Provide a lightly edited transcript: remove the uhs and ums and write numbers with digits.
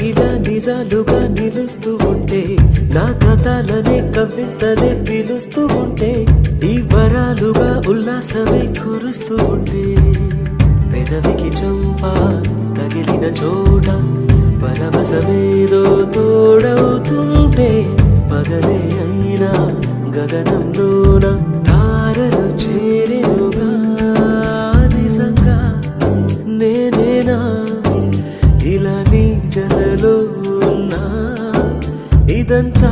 ఇలా నిజాలుగా నిలుస్తూ ఉంటే నా కథలనే కవితలే పిలుస్తూ ఉంటే ఈ వరాలుగా ఉల్లాసమే కురుస్తూ ఉంటే పెదవికి చంప తగిలిన చోట పరవశమేదో తోడవుతుంటే పగలే అయినా గగనంలోన తారలు చేరెనుగా నిజంగా నేనేనా ఇలా నీ జలలో ఉన్నా ఇదంతా